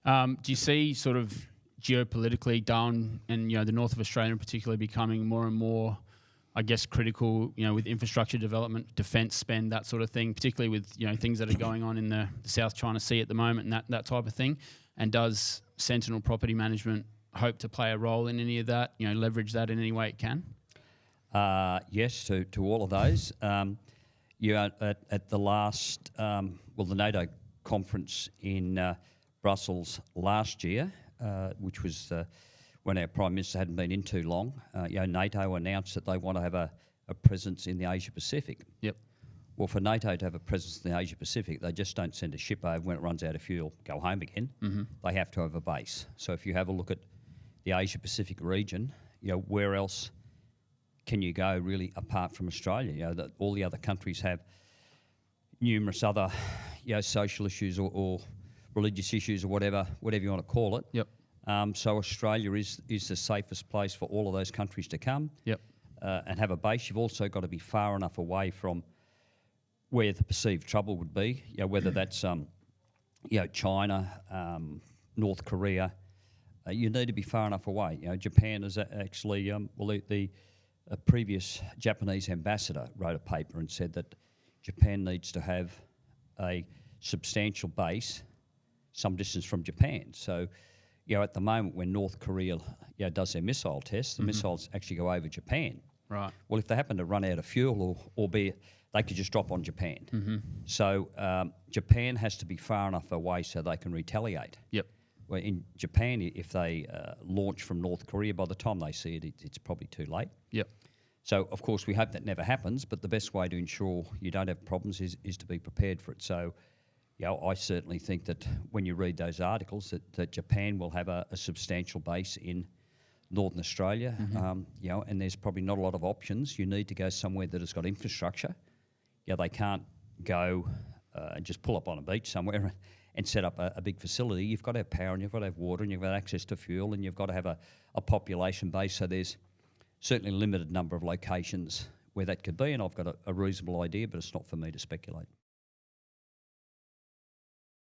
Do you see sort of geopolitically Darwin and the north of Australia in particular becoming more and more, I guess, critical, with infrastructure development, defence spend, that sort of thing, particularly with things that are going on in the South China Sea at the moment and that type of thing? And does Sentinel Property Management hope to play a role in any of that? Leverage that in any way it can? Yes, to all of those. At the last, the NATO conference in Brussels last year, which was when our Prime Minister hadn't been in too long, NATO announced that they want to have a presence in the Asia Pacific. Yep. Well, for NATO to have a presence in the Asia Pacific, they just don't send a ship over when it runs out of fuel, go home again. Mm-hmm. They have to have a base. So if you have a look at the Asia Pacific region, where else can you go really apart from Australia? That all the other countries have numerous other, social issues or religious issues or whatever you want to call it. Yep. So Australia is the safest place for all of those countries to come. Yep. And have a base. You've also got to be far enough away from where the perceived trouble would be. Whether that's China, North Korea. You need to be far enough away. Japan is actually the previous Japanese ambassador wrote a paper and said that Japan needs to have a substantial base some distance from Japan. So, at the moment when North Korea does their missile tests, the missiles actually go over Japan. Right. Well, if they happen to run out of fuel, or be they could just drop on Japan. Mm-hmm. So Japan has to be far enough away so they can retaliate. Yep. Well, in Japan, if they launch from North Korea, by the time they see it, it's probably too late. Yep. So, of course, we hope that never happens, but the best way to ensure you don't have problems is to be prepared for it. So, I certainly think that when you read those articles that Japan will have a substantial base in Northern Australia, and there's probably not a lot of options. You need to go somewhere that has got infrastructure. They can't go and just pull up on a beach somewhere and set up a big facility. You've got to have power, and you've got to have water, and you've got access to fuel, and you've got to have a population base. So there's certainly a limited number of locations where that could be, and I've got a reasonable idea, but it's not for me to speculate.